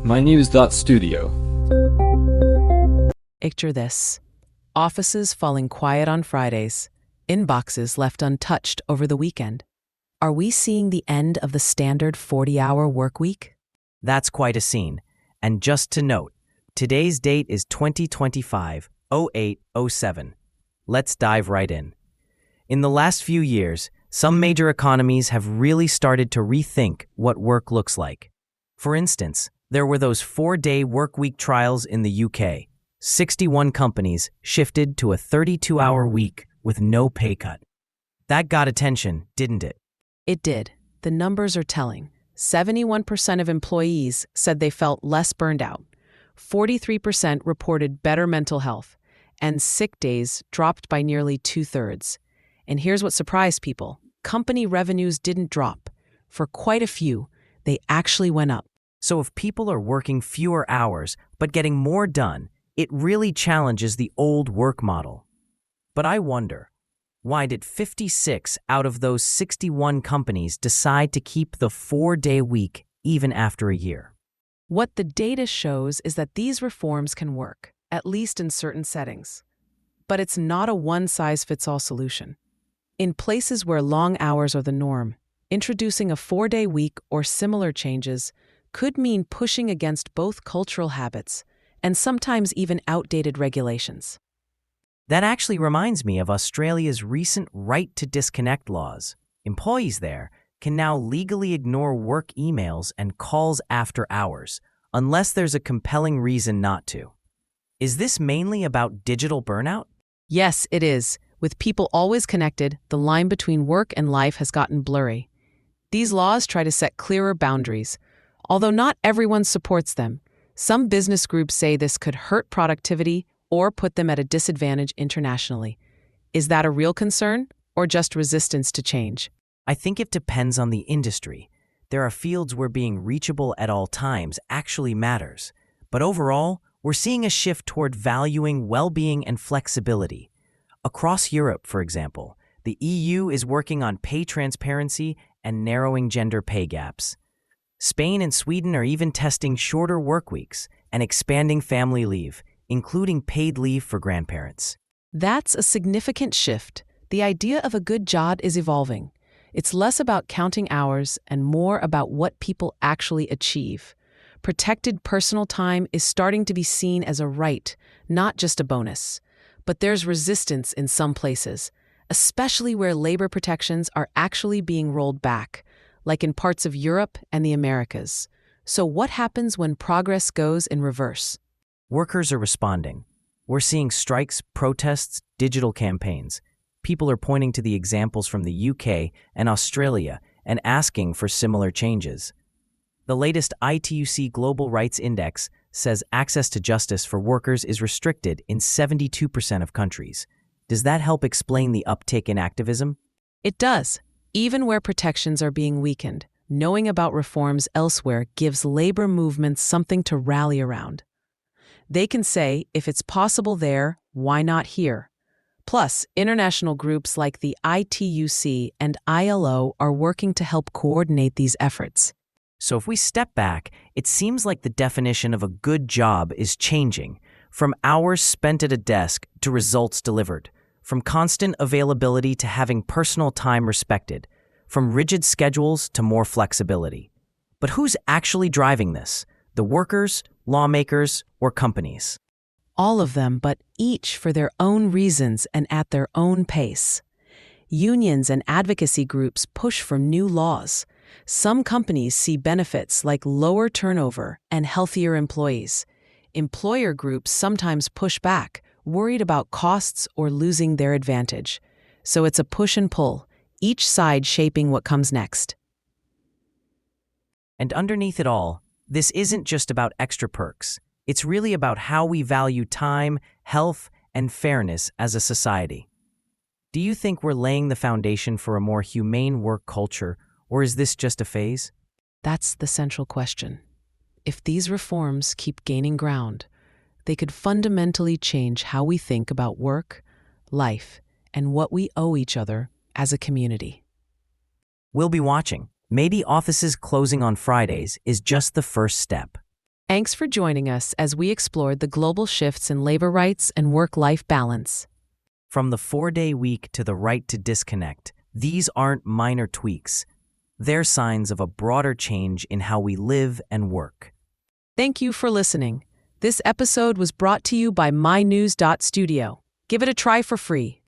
mynews.studio. Picture this. Offices falling quiet on Fridays, inboxes left untouched over the weekend. Are we seeing the end of the standard 40-hour work week? That's quite a scene. And just to note, today's date is 2025-08-07. Let's dive right in. In the last few years, some major economies have really started to rethink what work looks like. For instance, there were those 4-day workweek trials in the UK. 61 companies shifted to a 32-hour week with no pay cut. That got attention, didn't it? It did. The numbers are telling. 71% of employees said they felt less burned out. 43% reported better mental health, and sick days dropped by nearly 2/3. And here's what surprised people. Company revenues didn't drop. For quite a few, they actually went up. So if people are working fewer hours but getting more done, it really challenges the old work model. But I wonder, why did 56 out of those 61 companies decide to keep the 4-day week even after a year? What the data shows is that these reforms can work, at least in certain settings. But it's not a one-size-fits-all solution. In places where long hours are the norm, introducing a 4-day week or similar changes could mean pushing against both cultural habits and sometimes even outdated regulations. That actually reminds me of Australia's recent right to disconnect laws. Employees there can now legally ignore work emails and calls after hours, unless there's a compelling reason not to. Is this mainly about digital burnout? Yes, it is. With people always connected, the line between work and life has gotten blurry. These laws try to set clearer boundaries. Although not everyone supports them, some business groups say this could hurt productivity or put them at a disadvantage internationally. Is that a real concern or just resistance to change? I think it depends on the industry. There are fields where being reachable at all times actually matters. But overall, we're seeing a shift toward valuing well-being and flexibility. Across Europe, for example, the EU is working on pay transparency and narrowing gender pay gaps. Spain and Sweden are even testing shorter work weeks and expanding family leave, including paid leave for grandparents. That's a significant shift. The idea of a good job is evolving. It's less about counting hours and more about what people actually achieve. Protected personal time is starting to be seen as a right, not just a bonus. But there's resistance in some places, especially where labor protections are actually being rolled back, like in parts of Europe and the Americas. So what happens when progress goes in reverse? Workers are responding. We're seeing strikes, protests, digital campaigns. People are pointing to the examples from the UK and Australia and asking for similar changes. The latest ITUC Global Rights Index says access to justice for workers is restricted in 72% of countries. Does that help explain the uptick in activism? It does. Even where protections are being weakened, knowing about reforms elsewhere gives labor movements something to rally around. They can say, if it's possible there, why not here? Plus, international groups like the ITUC and ILO are working to help coordinate these efforts. So if we step back, it seems like the definition of a good job is changing, from hours spent at a desk to results delivered, from constant availability to having personal time respected, from rigid schedules to more flexibility. But who's actually driving this? The workers, lawmakers, or companies? All of them, but each for their own reasons and at their own pace. Unions and advocacy groups push for new laws. Some companies see benefits like lower turnover and healthier employees. Employer groups sometimes push back, worried about costs or losing their advantage. So it's a push and pull, each side shaping what comes next. And underneath it all, this isn't just about extra perks. It's really about how we value time, health, and fairness as a society. Do you think we're laying the foundation for a more humane work culture, or is this just a phase? That's the central question. If these reforms keep gaining ground, they could fundamentally change how we think about work, life, and what we owe each other as a community. We'll be watching. Maybe offices closing on Fridays is just the first step. Thanks for joining us as we explored the global shifts in labor rights and work-life balance. From the 4-day week to the right to disconnect, these aren't minor tweaks. They're signs of a broader change in how we live and work. Thank you for listening. This episode was brought to you by mynews.studio. Give it a try for free.